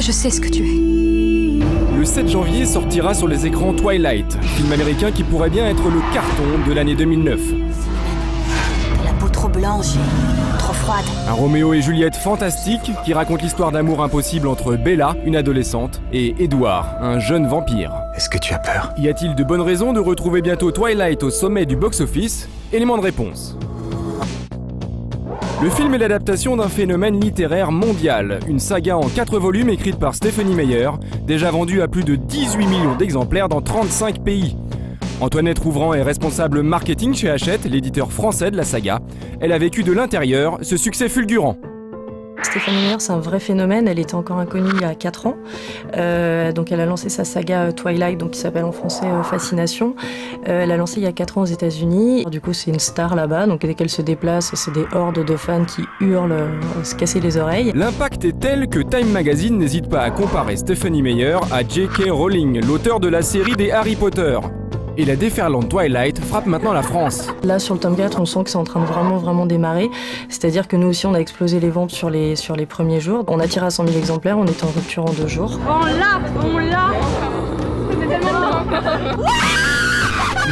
Je sais ce que tu es. Le 7 janvier sortira sur les écrans Twilight, film américain qui pourrait bien être le carton de l'année 2009. T'as la peau trop blanche, trop froide. Un Roméo et Juliette fantastique qui raconte l'histoire d'amour impossible entre Bella, une adolescente, et Edward, un jeune vampire. Est-ce que tu as peur? Y a-t-il de bonnes raisons de retrouver bientôt Twilight au sommet du box-office? Élément de réponse. Le film est l'adaptation d'un phénomène littéraire mondial, une saga en 4 volumes écrite par Stephenie Meyer, déjà vendue à plus de 18 millions d'exemplaires dans 35 pays. Antoinette Rouvrant est responsable marketing chez Hachette, l'éditeur français de la saga. Elle a vécu de l'intérieur ce succès fulgurant. Stephenie Meyer, c'est un vrai phénomène. Elle était encore inconnue il y a 4 ans. Donc elle a lancé sa saga Twilight, donc qui s'appelle en français Fascination. Elle a lancé il y a 4 ans aux États-Unis. Du coup, c'est une star là-bas. Donc dès qu'elle se déplace, c'est des hordes de fans qui hurlent, se casser les oreilles. L'impact est tel que Time Magazine n'hésite pas à comparer Stephenie Meyer à J.K. Rowling, l'auteur de la série des Harry Potter. Et la déferlante Twilight frappe maintenant la France. Là, sur le tome 4, on sent que c'est en train de vraiment démarrer. C'est-à-dire que nous aussi, on a explosé les ventes sur les premiers jours. On a tiré à 100 000 exemplaires, on était en rupture en 2 jours. On l'a.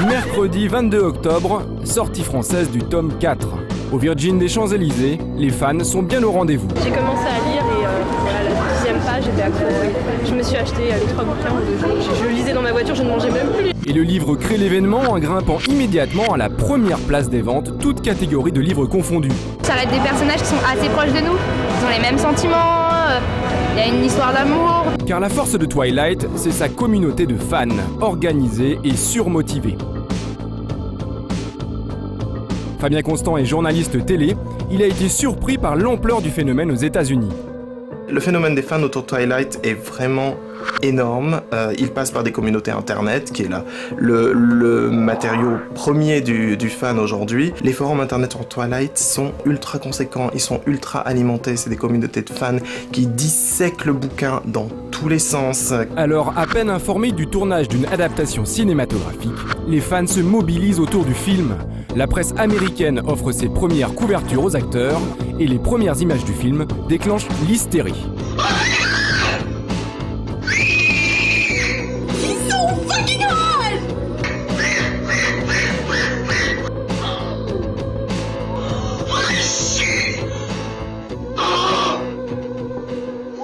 Mercredi 22 octobre, sortie française du tome 4. Au Virgin des Champs-Élysées, les fans sont bien au rendez-vous. J'ai commencé à lire et voilà, la 10e page, j'étais accro. Je me suis acheté les 3 bouquins en 2 jours. Je lisais dans ma voiture, je ne mangeais même plus. Et le livre crée l'événement en grimpant immédiatement à la première place des ventes, toutes catégories de livres confondus. Ça va être des personnages qui sont assez proches de nous, ils ont les mêmes sentiments, il y a une histoire d'amour. Car la force de Twilight, c'est sa communauté de fans, organisée et surmotivée. Fabien Constant est journaliste télé, il a été surpris par l'ampleur du phénomène aux États-Unis. Le phénomène des fans autour de Twilight est vraiment énorme. Il passe par des communautés internet, qui est là le matériau premier du fan aujourd'hui. Les forums internet sur Twilight sont ultra conséquents, ils sont ultra alimentés. C'est des communautés de fans qui dissèquent le bouquin dans tous les sens. Alors, à peine informés du tournage d'une adaptation cinématographique, les fans se mobilisent autour du film. La presse américaine offre ses premières couvertures aux acteurs et les premières images du film déclenchent l'hystérie.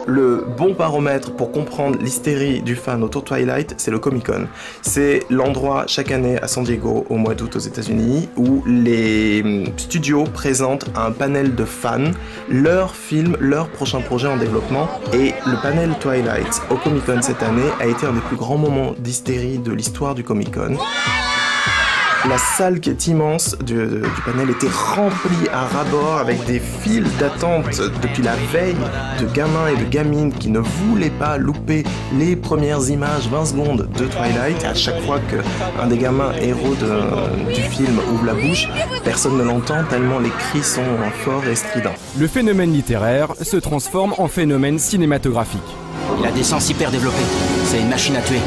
Le bon baromètre pour comprendre l'hystérie du fan autour de Twilight, c'est le Comic-Con. C'est l'endroit chaque année à San Diego, au mois d'août aux États-Unis, où les studios présentent un panel de fans, leurs films, leurs prochains projets en développement. Et le panel Twilight au Comic-Con cette année a été un des plus grands moments d'hystérie de l'histoire du Comic-Con. La salle qui est immense du panel était remplie à ras-bord avec des files d'attente depuis la veille de gamins et de gamines qui ne voulaient pas louper les premières images 20 secondes de Twilight. Et à chaque fois qu'un des gamins héros du film ouvre la bouche, personne ne l'entend tellement les cris sont forts et stridents. Le phénomène littéraire se transforme en phénomène cinématographique. Il a des sens hyper développés. C'est une machine à tuer.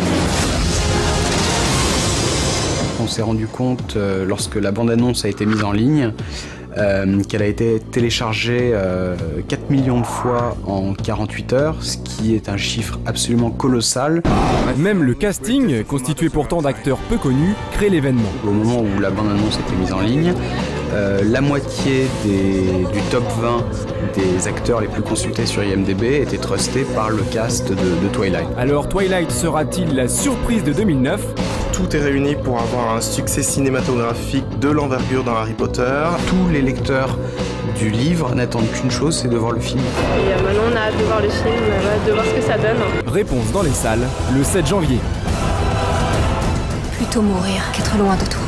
On s'est rendu compte, lorsque la bande-annonce a été mise en ligne, qu'elle a été téléchargée 4 millions de fois en 48 heures, ce qui est un chiffre absolument colossal. Même le casting, constitué pourtant d'acteurs peu connus, crée l'événement. Au moment où la bande-annonce était mise en ligne, la moitié du top 20 des acteurs les plus consultés sur IMDb étaient trustés par le cast de Twilight. Alors Twilight sera-t-il la surprise de 2009 ? Tout est réuni pour avoir un succès cinématographique de l'envergure dans Harry Potter. Tous les lecteurs du livre n'attendent qu'une chose, c'est de voir le film. Et maintenant on a hâte de voir le film, on a hâte de voir ce que ça donne. Réponse dans les salles, le 7 janvier. Plutôt mourir qu'être loin de tout.